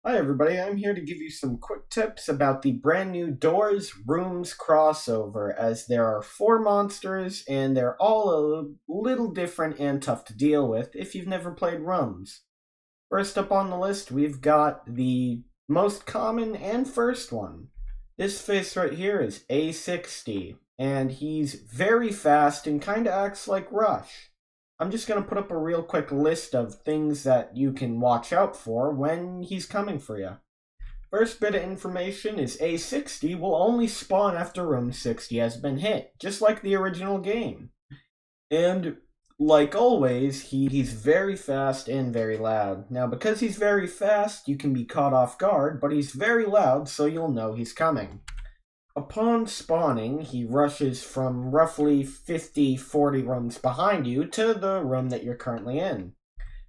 Hi everybody, I'm here to give you some quick tips about the brand new Doors Rooms crossover, as there are 4 monsters and they're all a little different and tough to deal with if you've never played Rooms. First up on the list, we've got the most common and first one. This face right here is A60, and he's very fast and kinda acts like Rush. I'm just going to put up a real quick list of things that you can watch out for when he's coming for you. First bit of information is A60 will only spawn after room 60 has been hit, just like the original game. And like always, he's very fast and very loud. Now, because he's very fast, you can be caught off guard, but he's very loud, so you'll know he's coming. Upon spawning, he rushes from roughly 40 rooms behind you to the room that you're currently in.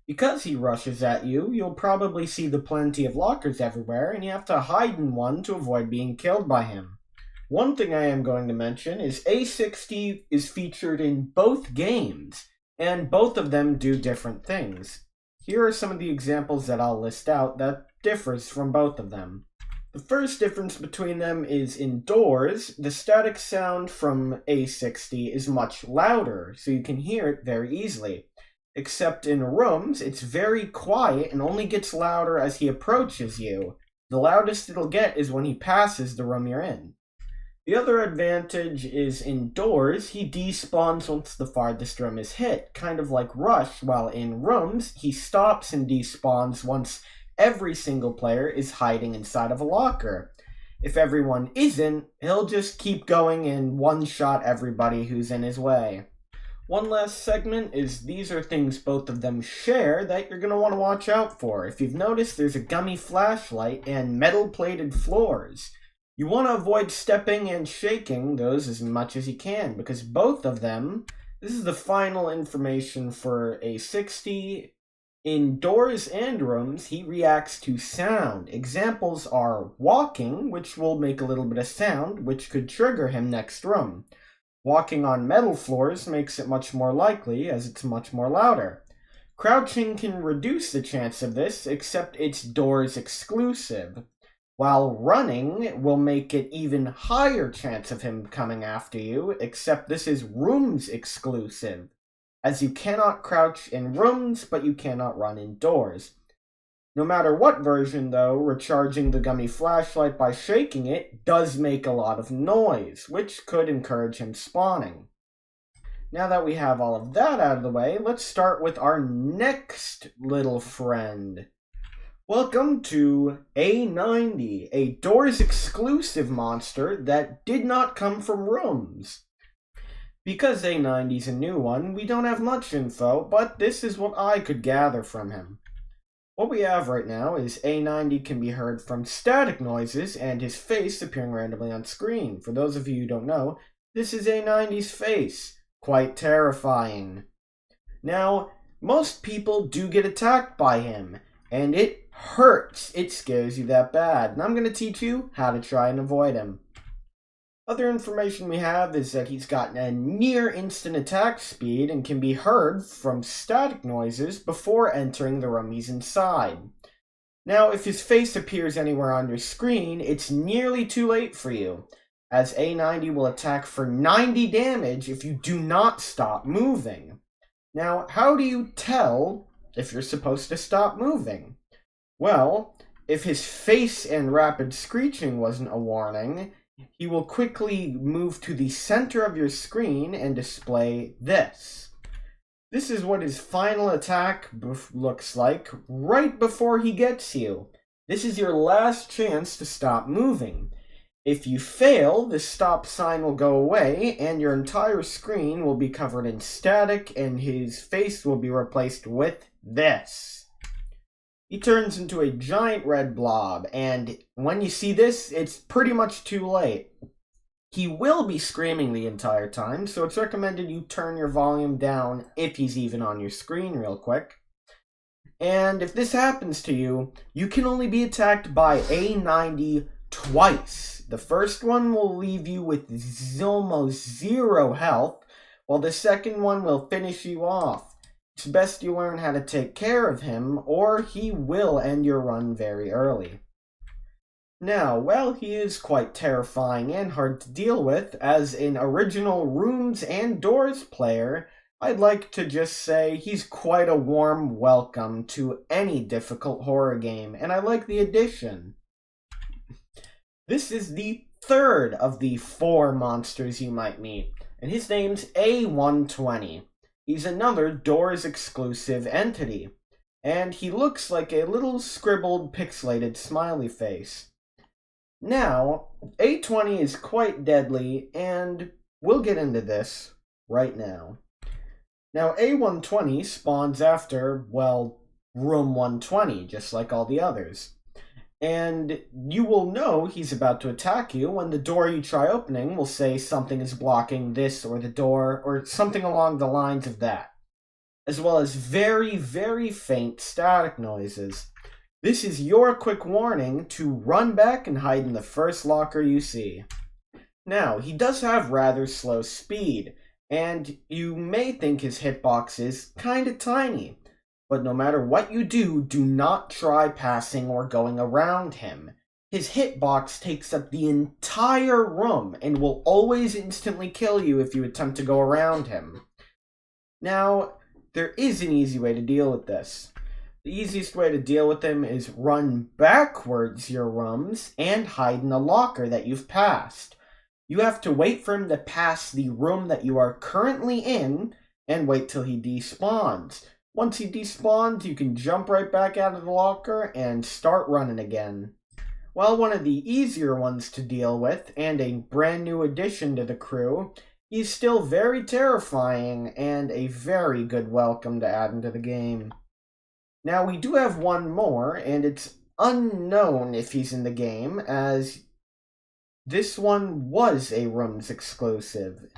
Because he rushes at you, you'll probably see the plenty of lockers everywhere, and you have to hide in one to avoid being killed by him. One thing I am going to mention is A60 is featured in both games, and both of them do different things. Here are some of the examples that I'll list out that differs from both of them. The first difference between them is indoors, the static sound from A60 is much louder, so you can hear it very easily. Except in rooms, it's very quiet and only gets louder as he approaches you. The loudest it'll get is when he passes the room you're in. The other advantage is indoors, he despawns once the farthest room is hit, kind of like Rush, while in rooms, he stops and despawns once every single player is hiding inside of a locker. If everyone isn't, he'll just keep going and one-shot everybody who's in his way. One last segment is these are things both of them share that you're going to want to watch out for. If you've noticed, there's a gummy flashlight and metal-plated floors. You want to avoid stepping and shaking those as much as you can, because both of them, this is the final information for A60. Indoors and rooms, he reacts to sound. Examples are walking, which will make a little bit of sound, which could trigger him next room. Walking on metal floors makes it much more likely, as it's much more louder. Crouching can reduce the chance of this, except it's doors exclusive. While running will make it even higher chance of him coming after you, except this is rooms exclusive, as you cannot crouch in rooms, but you cannot run indoors. No matter what version, though, recharging the gummy flashlight by shaking it does make a lot of noise, which could encourage him spawning. Now that we have all of that out of the way, let's start with our next little friend. Welcome to A90, a Doors exclusive monster that did not come from rooms. Because A90's a new one, we don't have much info, but this is what I could gather from him. What we have right now is A90 can be heard from static noises and his face appearing randomly on screen. For those of you who don't know, this is A90's face. Quite terrifying. Now, most people do get attacked by him, and it hurts. It scares you that bad, and I'm going to teach you how to try and avoid him. Other information we have is that he's got a near instant attack speed and can be heard from static noises before entering the room he's inside. Now, if his face appears anywhere on your screen, it's nearly too late for you, as A90 will attack for 90 damage if you do not stop moving. Now, how do you tell if you're supposed to stop moving? Well, if his face and rapid screeching wasn't a warning, he will quickly move to the center of your screen and display this. This is what his final attack looks like right before he gets you. This is your last chance to stop moving. If you fail, the stop sign will go away and your entire screen will be covered in static and his face will be replaced with this. He turns into a giant red blob, and when you see this, it's pretty much too late. He will be screaming the entire time, so it's recommended you turn your volume down if he's even on your screen real quick. And if this happens to you, you can only be attacked by A90 twice. The first one will leave you with almost zero health, while the second one will finish you off. It's best you learn how to take care of him, or he will end your run very early. Now, while he is quite terrifying and hard to deal with, as an original Rooms and Doors player, I'd like to just say he's quite a warm welcome to any difficult horror game, and I like the addition. This is the third of the 4 monsters you might meet, and his name's A120. He's another Doors exclusive entity, and he looks like a little scribbled pixelated smiley face. Now, A20 is quite deadly, and we'll get into this right now. Now, A120 spawns after, well, room 120, just like all the others. And you will know he's about to attack you when the door you try opening will say something is blocking this or the door, or something along the lines of that. As well as very, very faint static noises. This is your quick warning to run back and hide in the first locker you see. Now, he does have rather slow speed, and you may think his hitbox is kinda tiny, but no matter what you do, do not try passing or going around him. His hitbox takes up the entire room and will always instantly kill you if you attempt to go around him. Now, there is an easy way to deal with this. The easiest way to deal with him is run backwards your rooms and hide in a locker that you've passed. You have to wait for him to pass the room that you are currently in and wait till he despawns. Once he despawns, you can jump right back out of the locker and start running again. While one of the easier ones to deal with and a brand new addition to the crew, he's still very terrifying and a very good welcome to add into the game. Now, we do have one more, and it's unknown if he's in the game, as this one was a Rooms exclusive.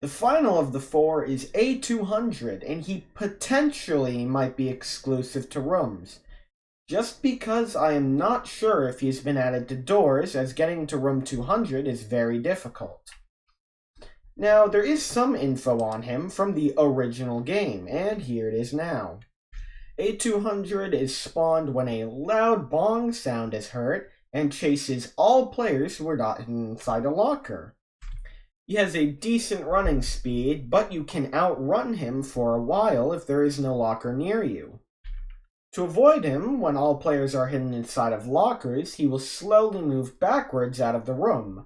The final of the 4 is A200, and he potentially might be exclusive to Rooms. Just because I am not sure if he's been added to Doors, as getting to room 200 is very difficult. Now, there is some info on him from the original game, and here it is now. A200 is spawned when a loud bong sound is heard and chases all players who are not inside a locker. He has a decent running speed, but you can outrun him for a while if there is no locker near you. To avoid him, when all players are hidden inside of lockers, he will slowly move backwards out of the room,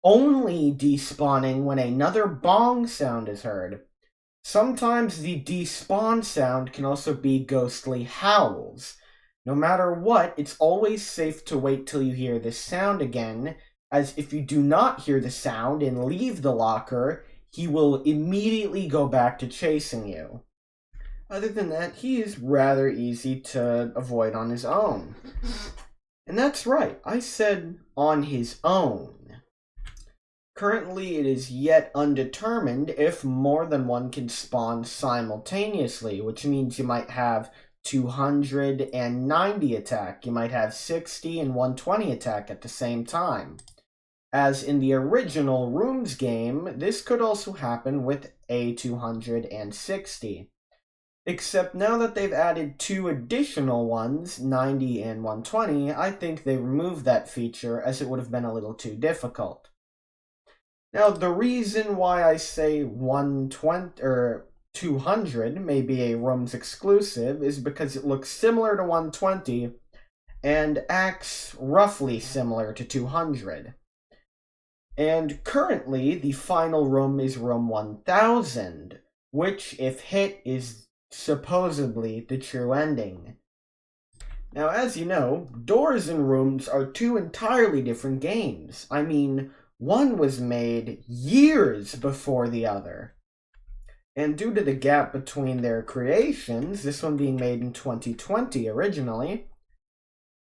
only despawning when another bong sound is heard. Sometimes the despawn sound can also be ghostly howls. No matter what, it's always safe to wait till you hear this sound again, as if you do not hear the sound and leave the locker, he will immediately go back to chasing you. Other than that, he is rather easy to avoid on his own. And that's right, I said on his own. Currently, it is yet undetermined if more than one can spawn simultaneously, which means you might have 290 attack, you might have 60 and 120 attack at the same time. As in the original Rooms game, this could also happen with A260. Except now that they've added 2 additional ones, 90 and 120, I think they removed that feature as it would have been a little too difficult. Now, the reason why I say 120 or 200 may be a Rooms exclusive is because it looks similar to 120 and acts roughly similar to 200. And currently, the final room is room 1000, which, if hit, is supposedly the true ending. Now, as you know, Doors and Rooms are 2 entirely different games. I mean, one was made years before the other. And due to the gap between their creations, this one being made in 2020 originally,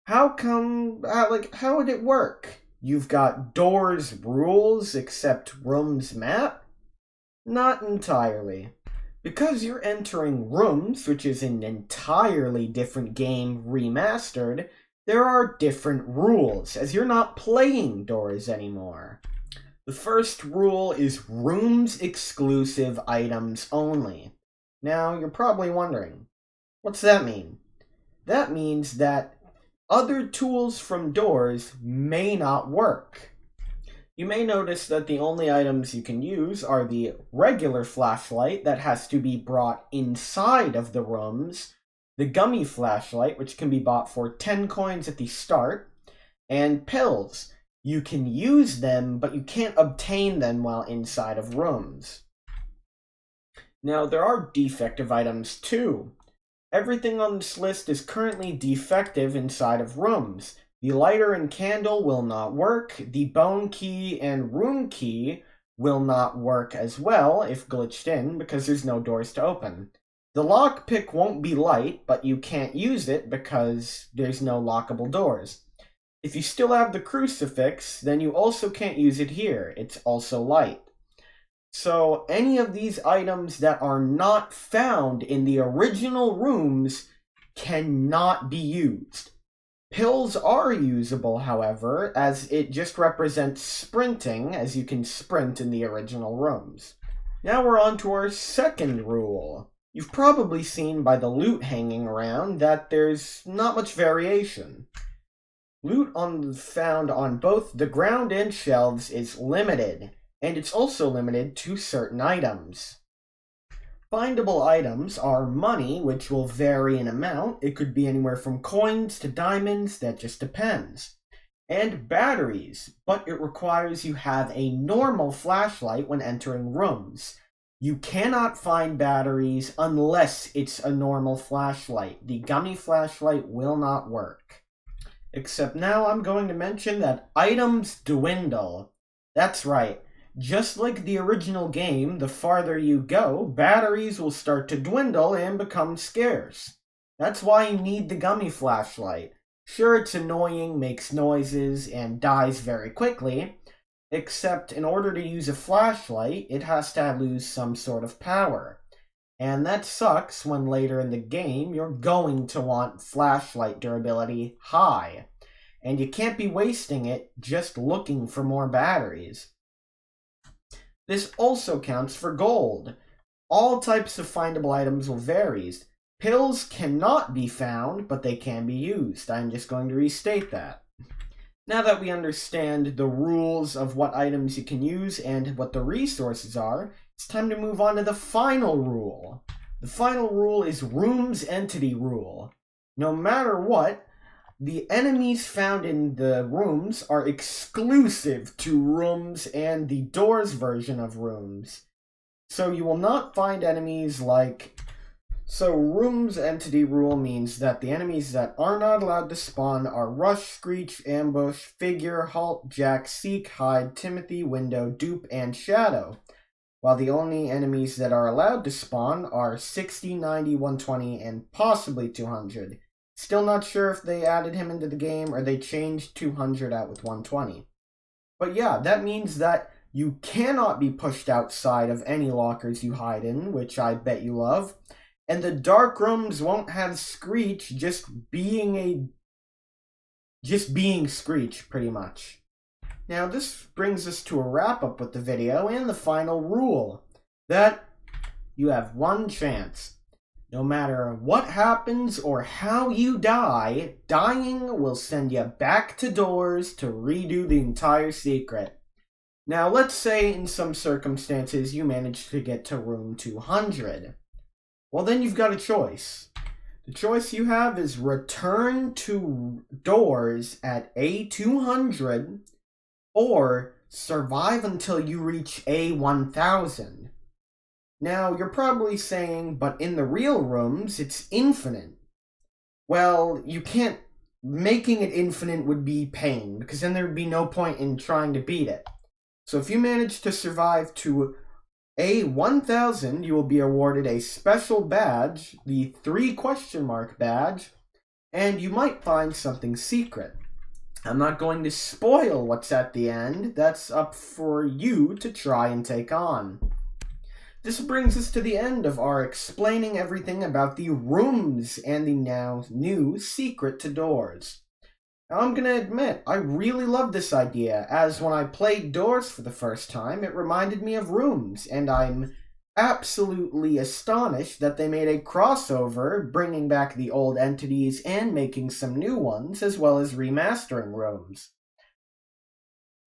how would it work? You've got Doors rules except Rooms map? Not entirely. Because you're entering Rooms, which is an entirely different game remastered, there are different rules, as you're not playing Doors anymore. The first rule is Rooms exclusive items only. Now, you're probably wondering, what's that mean? That means that other tools from doors may not work. You may notice that the only items you can use are the regular flashlight that has to be brought inside of the rooms, the gummy flashlight, which can be bought for 10 coins at the start, and pills. You can use them, but you can't obtain them while inside of rooms. Now, there are defective items too. Everything on this list is currently defective inside of rooms. The lighter and candle will not work. The bone key and room key will not work as well if glitched in because there's no doors to open. The lockpick won't be light, but you can't use it because there's no lockable doors. If you still have the crucifix, then you also can't use it here. It's also light. So any of these items that are not found in the original rooms cannot be used. Pills are usable, however, as it just represents sprinting, as you can sprint in the original rooms. Now we're on to our second rule. You've probably seen by the loot hanging around that there's not much variation. Loot found on both the ground and shelves is limited, and it's also limited to certain items. Findable items are money, which will vary in amount. It could be anywhere from coins to diamonds, that just depends. And batteries, but it requires you have a normal flashlight when entering rooms. You cannot find batteries unless it's a normal flashlight. The gummy flashlight will not work. Except now I'm going to mention that items dwindle. That's right. Just like the original game, the farther you go, batteries will start to dwindle and become scarce. That's why you need the gummy flashlight. Sure, it's annoying, makes noises, and dies very quickly, except in order to use a flashlight, it has to lose some sort of power. And that sucks when later in the game, you're going to want flashlight durability high. And you can't be wasting it just looking for more batteries. This also counts for gold. All types of findable items will vary. Pills cannot be found, but they can be used. I'm just going to restate that. Now that we understand the rules of what items you can use and what the resources are, it's time to move on to the final rule. The final rule is Room's Entity Rule. No matter what, the enemies found in the rooms are exclusive to rooms and the doors version of rooms. So you will not find enemies like... So Room's Entity Rule means that the enemies that are not allowed to spawn are Rush, Screech, Ambush, Figure, Halt, Jack, Seek, Hide, Timothy, Window, Dupe, and Shadow. While the only enemies that are allowed to spawn are 60, 90, 120, and possibly 200. Still not sure if they added him into the game or they changed 200 out with 120. But yeah, that means that you cannot be pushed outside of any lockers you hide in, which I bet you love. And the dark rooms won't have Screech just being Screech, pretty much. Now this brings us to a wrap up with the video and the final rule. That you have one chance. No matter what happens or how you die, dying will send you back to doors to redo the entire secret. Now, let's say in some circumstances you manage to get to room 200. Well, then you've got a choice. The choice you have is return to doors at A200 or survive until you reach A1000. Now, you're probably saying, but in the real rooms, it's infinite. Well, you can't... Making it infinite would be pain, because then there would be no point in trying to beat it. So if you manage to survive to A1000, you will be awarded a special badge, the 3 question mark badge, and you might find something secret. I'm not going to spoil what's at the end. That's up for you to try and take on. This brings us to the end of our explaining everything about the rooms and the now new secret to doors. Now I'm gonna admit, I really love this idea, as when I played doors for the first time, it reminded me of rooms, and I'm absolutely astonished that they made a crossover, bringing back the old entities and making some new ones, as well as remastering rooms.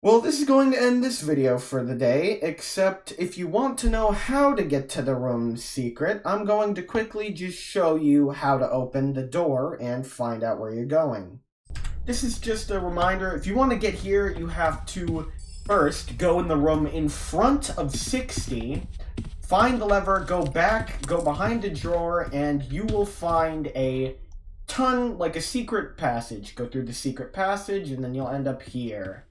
Well, this is going to end this video for the day, except if you want to know how to get to the room's secret, I'm going to quickly just show you how to open the door and find out where you're going. This is just a reminder, if you want to get here, you have to first go in the room in front of 60, find the lever, go back, go behind a drawer, and you will find a secret passage. Go through the secret passage, and then you'll end up here.